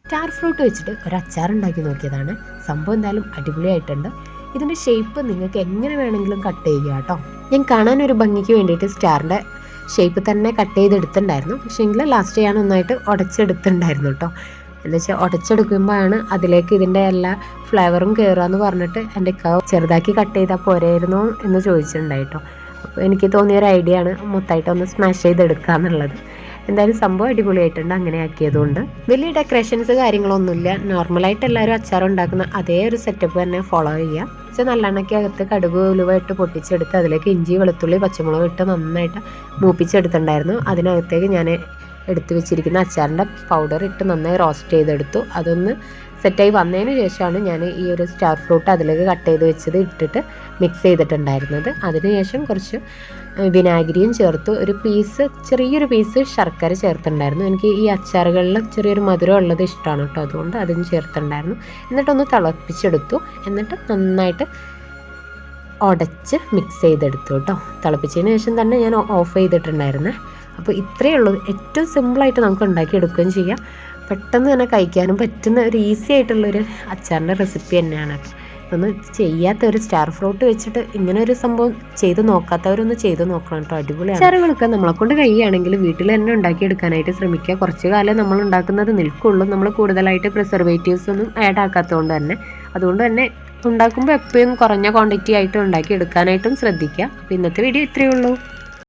Star fruit വെച്ചിട്ട് ഒരു അച്ചാർ ഉണ്ടാക്കി നോക്കിയതാണ്. സംഭവം എന്തായാലും അടിപൊളിയായിട്ടുണ്ട്. ഇതിൻ്റെ ഷേപ്പ് നിങ്ങൾക്ക് എങ്ങനെ വേണമെങ്കിലും കട്ട് ചെയ്യുക കേട്ടോ. ഞാൻ കാണാൻ ഒരു ഭംഗിക്ക് വേണ്ടിയിട്ട് സ്റ്റാറിൻ്റെ ഷേപ്പ് തന്നെ കട്ട് ചെയ്തെടുത്തിട്ടുണ്ടായിരുന്നു. പക്ഷേ എങ്കിൽ ലാസ്റ്റ് ഞാൻ ഒന്നായിട്ട് ഉടച്ചെടുത്തിട്ടുണ്ടായിരുന്നു കേട്ടോ. എന്താ വെച്ചാൽ ഉടച്ചെടുക്കുമ്പോഴാണ് അതിലേക്ക് ഇതിൻ്റെ എല്ലാ ഫ്ലേവറും കയറുകയെന്ന് പറഞ്ഞിട്ട് എൻ്റെ ചെറുതാക്കി കട്ട് ചെയ്താൽ പോരായിരുന്നോ എന്ന് ചോദിച്ചിട്ടുണ്ടായിട്ടോ. അപ്പോൾ എനിക്ക് തോന്നിയൊരു ഐഡിയ ആണ് മൊത്തമായിട്ട് ഒന്ന് സ്മാഷ് ചെയ്തെടുക്കുക എന്നുള്ളത്. എന്തായാലും സംഭവം അടിപൊളിയായിട്ടുണ്ട് അങ്ങനെ ആക്കിയതുകൊണ്ട്. വലിയ ഡെക്കറേഷൻസ് കാര്യങ്ങളൊന്നുമില്ല. നോർമലായിട്ട് എല്ലാവരും അച്ചാർ ഉണ്ടാക്കുന്ന അതേ ഒരു സെറ്റപ്പ് തന്നെ ഫോളോ ചെയ്യുക. പക്ഷേ നല്ലെണ്ണയ്ക്കകത്ത് കടുക് ഉലുവ ഇട്ട് പൊട്ടിച്ചെടുത്ത് അതിലേക്ക് ഇഞ്ചി വെളുത്തുള്ളി പച്ചമുളക് ഇട്ട് നന്നായിട്ട് മൂപ്പിച്ചെടുത്തിട്ടുണ്ടായിരുന്നു. അതിനകത്തേക്ക് ഞാൻ എടുത്തു വെച്ചിരിക്കുന്ന അച്ചാറിൻ്റെ പൗഡർ ഇട്ട് നന്നായി റോസ്റ്റ് ചെയ്തെടുത്തു. അതൊന്ന് സെറ്റായി വന്നതിന് ശേഷമാണ് ഞാൻ ഈ ഒരു സ്റ്റാർ ഫ്രൂട്ട് അതിലേക്ക് കട്ട് ചെയ്ത് വെച്ചത് ഇട്ടിട്ട് മിക്സ് ചെയ്തിട്ടുണ്ടായിരുന്നത്. അതിനുശേഷം കുറച്ച് വിനാഗിരിയും ചേർത്തു. ചെറിയൊരു പീസ് ശർക്കര ചേർത്തിട്ടുണ്ടായിരുന്നു. എനിക്ക് ഈ അച്ചാറുകളിൽ ചെറിയൊരു മധുരം ഉള്ളത് ഇഷ്ടമാണ് കേട്ടോ, അതുകൊണ്ട് അതും ചേർത്തിട്ടുണ്ടായിരുന്നു. എന്നിട്ടൊന്ന് തിളപ്പിച്ചെടുത്തു. എന്നിട്ട് നന്നായിട്ട് ഉടച്ച് മിക്സ് ചെയ്തെടുത്തു കേട്ടോ. തിളപ്പിച്ചതിന് ശേഷം തന്നെ ഞാൻ ഓഫ് ചെയ്തിട്ടുണ്ടായിരുന്നേ. അപ്പോൾ ഇത്രയേ ഉള്ളൂ. ഏറ്റവും സിമ്പിളായിട്ട് നമുക്ക് ഉണ്ടാക്കിയെടുക്കുകയും ചെയ്യാം. പെട്ടെന്ന് തന്നെ കഴിക്കാനും പറ്റുന്ന ഒരു ഈസി ആയിട്ടുള്ളൊരു അച്ചാറിൻ്റെ റെസിപ്പി തന്നെയാണ്. ഒന്ന് ചെയ്യാത്ത ഒരു സ്റ്റാർ ഫ്രൂട്ട് വെച്ചിട്ട് ഇങ്ങനെ ഒരു സംഭവം ചെയ്ത് നോക്കാത്തവരൊന്ന് ചെയ്ത് നോക്കണം കേട്ടോ. അടിപൊളിയാണ്. അച്ചാറുകളൊക്കെ നമ്മളെ കൊണ്ട് കഴിയുകയാണെങ്കിൽ വീട്ടിൽ തന്നെ ഉണ്ടാക്കിയെടുക്കാനായിട്ട് ശ്രമിക്കുക. കുറച്ച് കാലം നമ്മൾ ഉണ്ടാക്കുന്നത് നിൽക്കുള്ളൂ. നമ്മൾ കൂടുതലായിട്ട് പ്രിസർവേറ്റീവ്സ് ഒന്നും ആഡ് ആക്കാത്തതുകൊണ്ട് തന്നെ. അതുകൊണ്ട് തന്നെ ഉണ്ടാക്കുമ്പോൾ എപ്പോഴും കുറഞ്ഞ ക്വാണ്ടിറ്റി ആയിട്ട് ഉണ്ടാക്കി എടുക്കാനായിട്ടും ശ്രദ്ധിക്കുക. അപ്പോൾ ഇന്നത്തെ വീഡിയോ ഇത്രയേ ഉള്ളൂ.